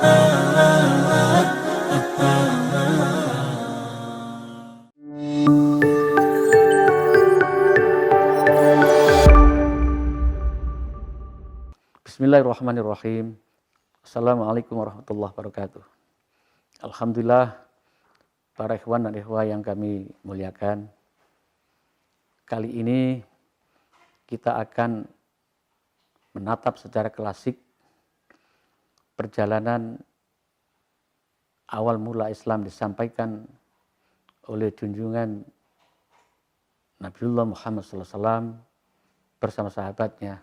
Bismillahirrahmanirrahim. Assalamualaikum warahmatullahi wabarakatuh. Alhamdulillah, para ikhwan dan ikhwah yang kami muliakan. Kali ini kita akan menatap secara klasik perjalanan awal mula Islam disampaikan oleh junjungan Nabiullah Muhammad SAW bersama sahabatnya,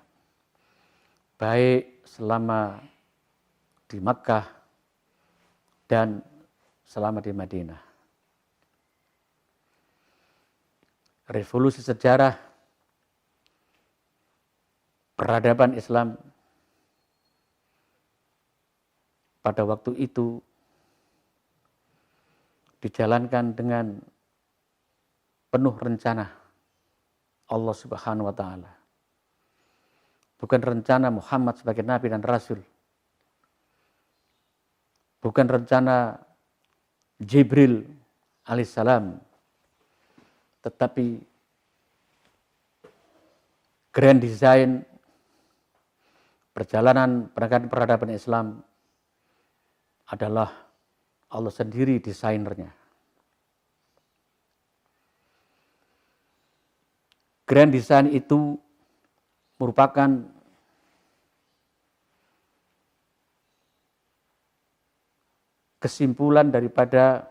baik selama di Makkah dan selama di Madinah. Revolusi sejarah peradaban Islam pada waktu itu dijalankan dengan penuh rencana Allah Subhanahu wa Ta'ala. Bukan rencana Muhammad sebagai Nabi dan Rasul. Bukan rencana Jibril alaihissalam. Tetapi grand design perjalanan peradaban Islam adalah Allah sendiri desainernya. Grand design itu merupakan kesimpulan daripada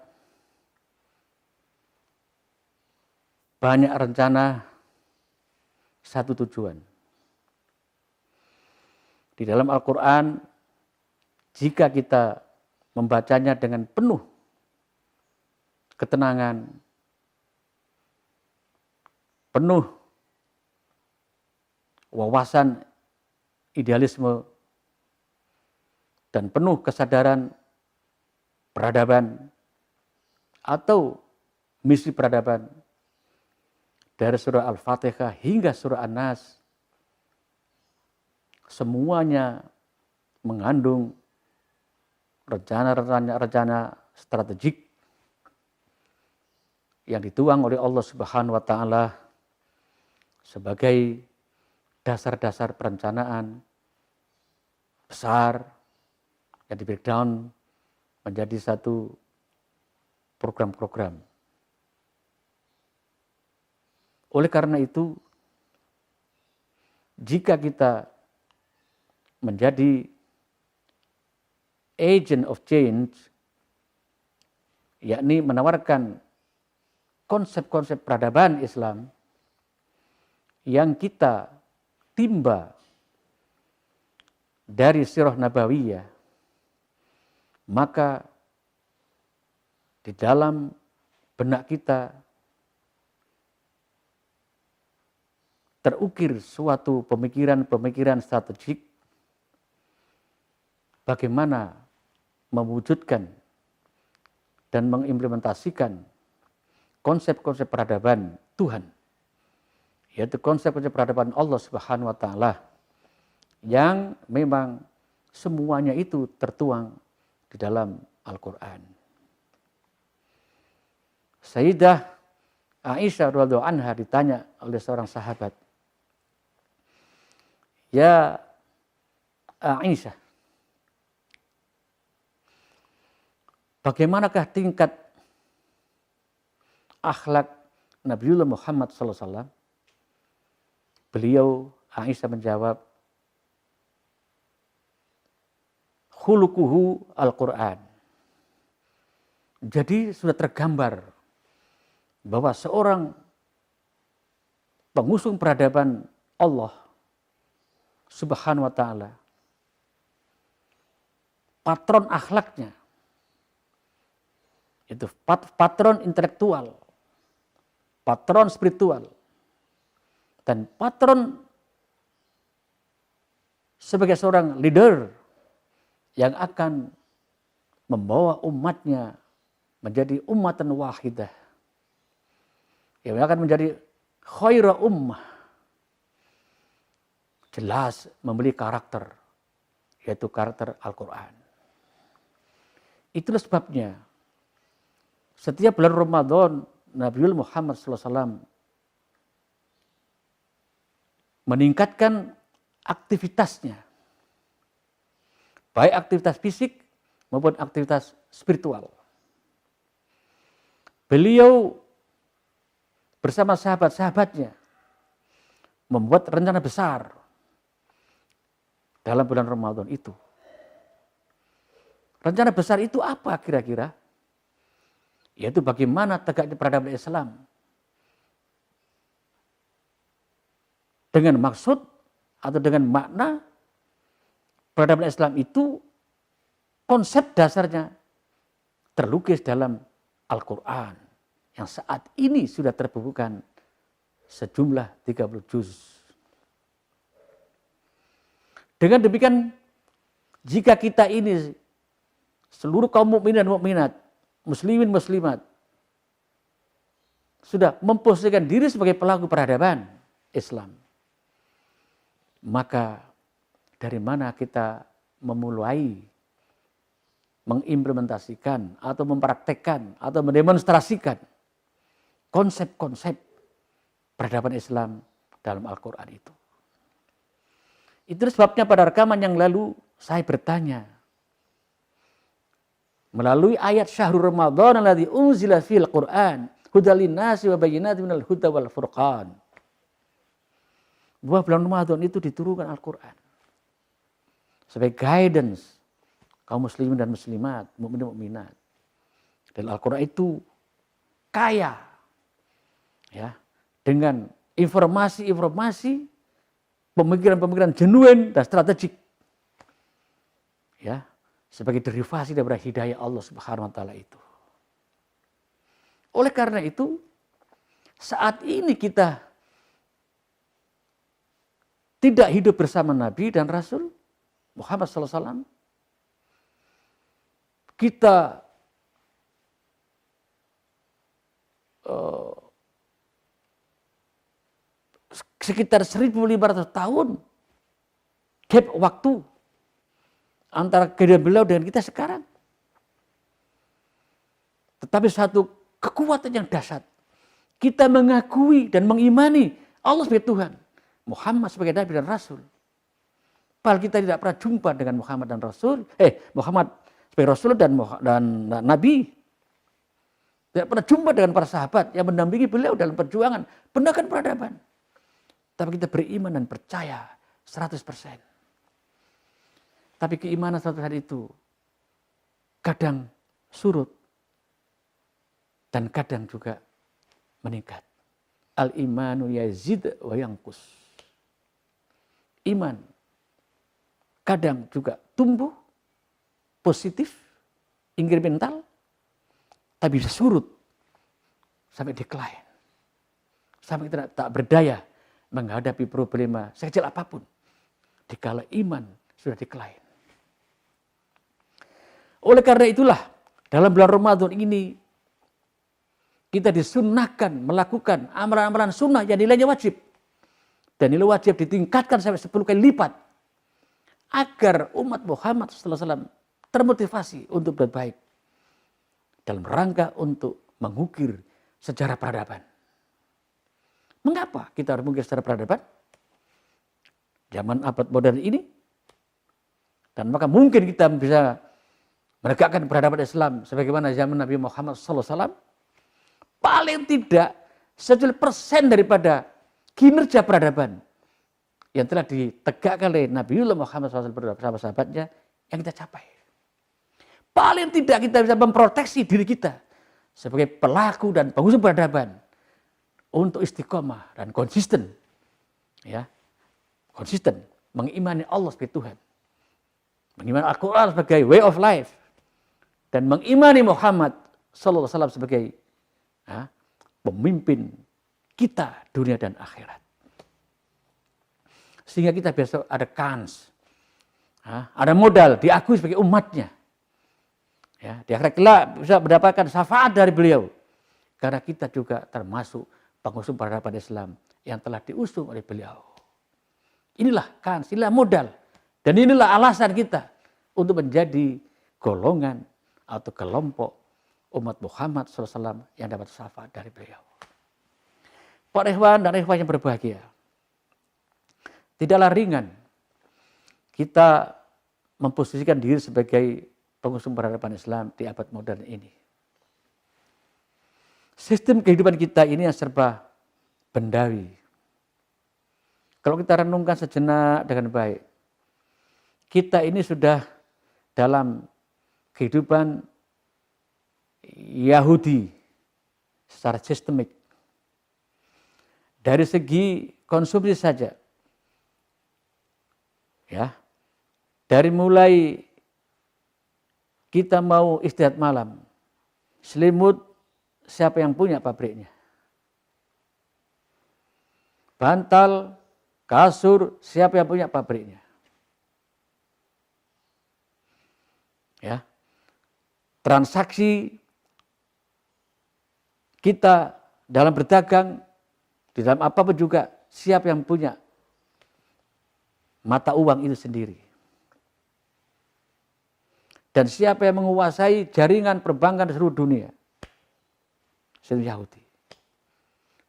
banyak rencana satu tujuan. Di dalam Al-Quran, jika kita membacanya dengan penuh ketenangan, penuh wawasan idealisme, dan penuh kesadaran peradaban atau misi peradaban, dari surah Al-Fatihah hingga surah An-Nas, semuanya mengandung rencana-rencana strategik yang dituang oleh Allah Subhanahu wa Ta'ala sebagai dasar-dasar perencanaan besar yang di-breakdown menjadi satu program-program. Oleh karena itu, jika kita menjadi agent of change, yakni menawarkan konsep-konsep peradaban Islam yang kita timba dari sirah nabawiyah, maka di dalam benak kita terukir suatu pemikiran-pemikiran strategik bagaimana mewujudkan dan mengimplementasikan konsep-konsep peradaban Tuhan, yaitu konsep-konsep peradaban Allah Subhanahu wa Ta'ala, yang memang semuanya itu tertuang di dalam Al-Quran. Sayyidah Aisyah radhiyallahu anha ditanya oleh seorang sahabat, "Ya Aisyah, bagaimanakah tingkat akhlak Nabiullah Muhammad SAW?" Beliau, Aisyah, menjawab, "Khuluquhu Al-Quran." Jadi sudah tergambar bahwa seorang pengusung peradaban Allah Subhanahu wa Ta'ala, patron akhlaknya, itu patron intelektual, patron spiritual, dan patron sebagai seorang leader yang akan membawa umatnya menjadi ummatan wahidah, yang akan menjadi khaira ummah, jelas memiliki karakter, yaitu karakter Al-Quran. Itulah sebabnya setiap bulan Ramadan Nabiul Muhammad SAW meningkatkan aktivitasnya, baik aktivitas fisik maupun aktivitas spiritual. Beliau bersama sahabat-sahabatnya membuat rencana besar dalam bulan Ramadan itu. Rencana besar itu apa kira-kira? Yaitu bagaimana tegaknya peradaban Islam. Dengan maksud atau dengan makna peradaban Islam itu konsep dasarnya terlukis dalam Al-Quran yang saat ini sudah terbukukan sejumlah 30 juz. Dengan demikian, jika kita ini seluruh kaum mukminin dan mukminat, muslimin muslimat sudah memposisikan diri sebagai pelaku peradaban Islam, maka dari mana kita memulai mengimplementasikan atau mempraktekkan atau mendemonstrasikan konsep-konsep peradaban Islam dalam Al-Quran itu. Itu sebabnya pada rekaman yang lalu saya bertanya, melalui ayat syahrul Ramadan alladzi unzila fil Qur'an hudal linnasi wa bayyinatin minal huda wal furqan. Bahwa bulan Ramadan itu diturunkan Al-Quran sebagai guidance kaum muslimin dan muslimat, mukminin mukminat. Dan Al-Quran itu kaya ya dengan informasi-informasi, pemikiran-pemikiran genuine dan strategik. Ya, sebagai derivasi daripada hidayah Allah Subhanahu wa taala itu. Oleh karena itu, saat ini kita tidak hidup bersama Nabi dan Rasul Muhammad SAW, kita sekitar 1.500 tahun gap waktu antara kehidupan beliau dengan kita sekarang. Tetapi satu kekuatan yang dahsyat, kita mengakui dan mengimani Allah sebagai Tuhan, Muhammad sebagai Nabi dan Rasul. Padahal kita tidak pernah jumpa dengan Muhammad dan Rasul, Muhammad sebagai Rasul dan Nabi. Tidak pernah jumpa dengan para sahabat yang mendampingi beliau dalam perjuangan penegakan peradaban. Tapi kita beriman dan percaya 100%. Tapi keimanan 100% itu kadang surut dan kadang juga meningkat. Al-imanu yazid wa yanqus. Iman kadang juga tumbuh positif, incremental, tapi bisa surut sampai decline. Sampai kita tak berdaya menghadapi problema sekecil apapun dikala iman sudah decline. Oleh karena itulah dalam bulan Ramadan ini kita disunnahkan melakukan amalan-amalan sunnah yang nilainya wajib. Dan nilai wajib ditingkatkan sampai 10 kali lipat. Agar umat Muhammad SAW termotivasi untuk berbaik. Dalam rangka untuk mengukir sejarah peradaban. Mengapa kita harus mengukir sejarah peradaban? Zaman abad modern ini. Dan maka mungkin kita bisa menegakkan peradaban Islam sebagaimana zaman Nabi Muhammad SAW. Paling tidak 1% daripada kinerja peradaban yang telah ditegakkan oleh Nabiullah Muhammad SAW bersama sahabatnya yang kita capai. Paling tidak kita bisa memproteksi diri kita sebagai pelaku dan pengusung peradaban untuk istiqomah dan konsisten, ya, konsisten mengimani Allah sebagai Tuhan, mengimani Al-Quran sebagai way of life, dan mengimani Muhammad SAW sebagai pemimpin kita dunia dan akhirat. Sehingga kita besok ada kans, ada modal diakui sebagai umatnya. Ya, di akhirat kelak bisa mendapatkan syafaat dari beliau. Karena kita juga termasuk pengusung peradaban Islam yang telah diusung oleh beliau. Inilah kans, inilah modal. Dan inilah alasan kita untuk menjadi golongan atau kelompok umat Muhammad SAW yang dapat syafaat dari beliau. Para ikhwan dan ikhwah yang berbahagia, tidaklah ringan kita memposisikan diri sebagai pengusung peradaban Islam di abad modern ini. Sistem kehidupan kita ini yang serba bendawi. Kalau kita renungkan sejenak dengan baik, kita ini sudah dalam kehidupan Yahudi secara sistemik. Dari segi konsumsi saja, ya, dari mulai kita mau istirahat malam, selimut siapa yang punya pabriknya, bantal, kasur siapa yang punya pabriknya, ya, transaksi kita dalam berdagang, di dalam apapun juga, siapa yang punya mata uang itu sendiri. Dan siapa yang menguasai jaringan perbankan di seluruh dunia? Sistem Yahudi.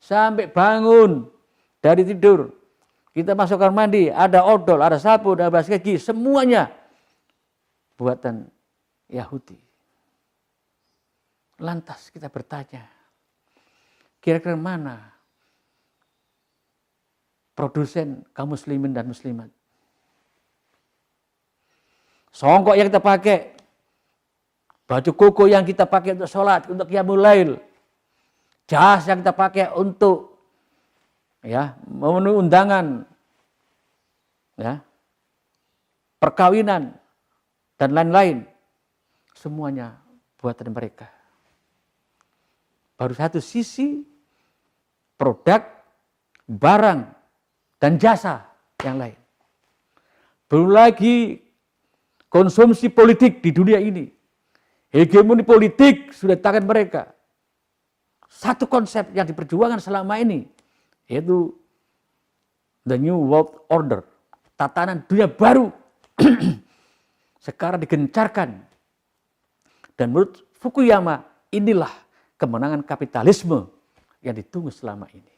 Sampai bangun dari tidur, kita masuk kamar mandi, ada odol, ada sapu, ada beras gigi, semuanya buatan Yahudi. Lantas kita bertanya, kira-kira mana produsen kaum muslimin dan muslimat? Songkok yang kita pakai, baju koko yang kita pakai untuk sholat, untuk qiyamul lail, jas yang kita pakai untuk memenuhi undangan, perkawinan dan lain-lain, semuanya buatan mereka. Baru satu sisi produk, barang, dan jasa yang lain. Belum lagi konsumsi politik di dunia ini. Hegemoni politik sudah di tangan mereka. Satu konsep yang diperjuangkan selama ini, yaitu the New World Order, tatanan dunia baru. Sekarang digencarkan. Dan menurut Fukuyama, inilah kemenangan kapitalisme yang ditunggu selama ini.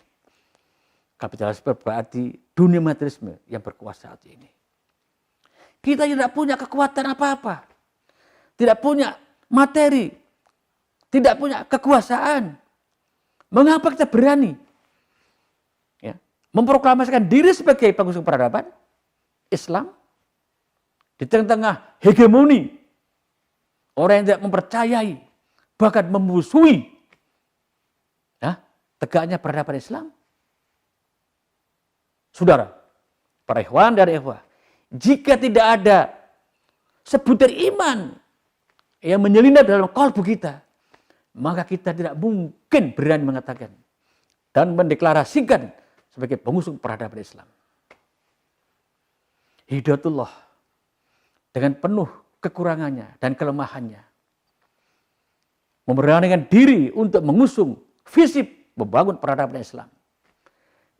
Kapitalisme berarti dunia materialisme yang berkuasa saat ini. Kita tidak punya kekuatan apa-apa. Tidak punya materi. Tidak punya kekuasaan. Mengapa kita berani memproklamasikan diri sebagai pengusung peradaban Islam di tengah-tengah hegemoni orang yang tidak mempercayai, bahkan memusuhi tegaknya peradaban Islam? Saudara, para ikhwan dan ikhwah, jika tidak ada sebutir iman yang menyelinap dalam kalbu kita, maka kita tidak mungkin berani mengatakan dan mendeklarasikan sebagai pengusung peradaban Islam. Hidayatullah dengan penuh kekurangannya dan kelemahannya memberanikan diri untuk mengusung visi membangun peradaban Islam.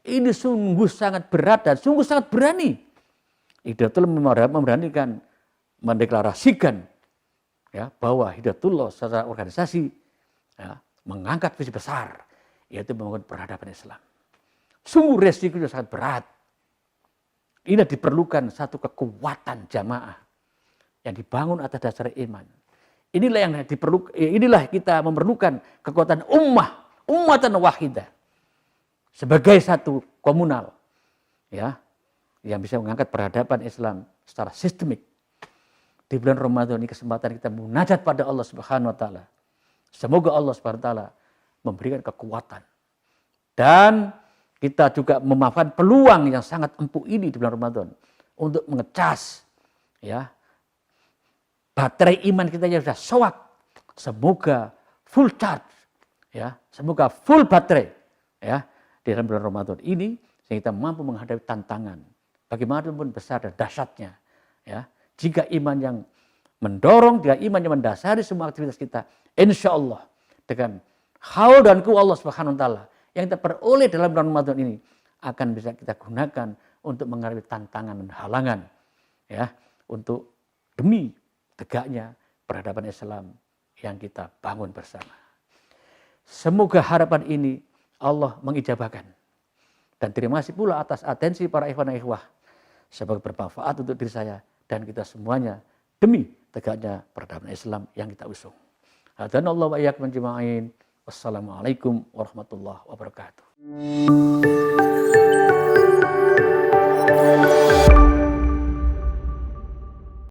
Ini sungguh sangat berat dan sungguh sangat berani. Hidayatullah memberanikan, mendeklarasikan bahwa Hidayatullah secara organisasi mengangkat visi besar, yaitu membangun peradaban Islam. Sungguh resikonya sangat berat. Ini diperlukan satu kekuatan jamaah yang dibangun atas dasar iman. Inilah yang diperlukan. Inilah kita memerlukan kekuatan ummatan wahidah sebagai satu komunal, yang bisa mengangkat peradaban Islam secara sistemik. Di bulan Ramadan ini kesempatan kita munajat pada Allah Subhanahu wa taala. Semoga Allah Subhanahu wa taala memberikan kekuatan. Dan kita juga memanfaatkan peluang yang sangat empuk ini di bulan Ramadan untuk mengecas baterai iman kita yang sudah soak. Semoga full charge, semoga full baterai di dalam bulan Ramadan ini sehingga kita mampu menghadapi tantangan bagaimanapun besar dan dahsyatnya. Jika iman yang mendorong, jika iman yang mendasari semua aktivitas kita, insya Allah dengan haul dan quwwah Allah Subhanahu wa taala yang kita peroleh dalam bulan Ramadan ini akan bisa kita gunakan untuk menghadapi tantangan dan halangan, untuk demi tegaknya peradaban Islam yang kita bangun bersama. Semoga harapan ini Allah mengijabahkan. Dan terima kasih pula atas atensi para ikhwan dan ikhwah. Semoga bermanfaat untuk diri saya dan kita semuanya demi tegaknya peradaban Islam yang kita usung. Hadanallahu wa iyyakum ajma'in. Wassalamualaikum warahmatullahi wabarakatuh.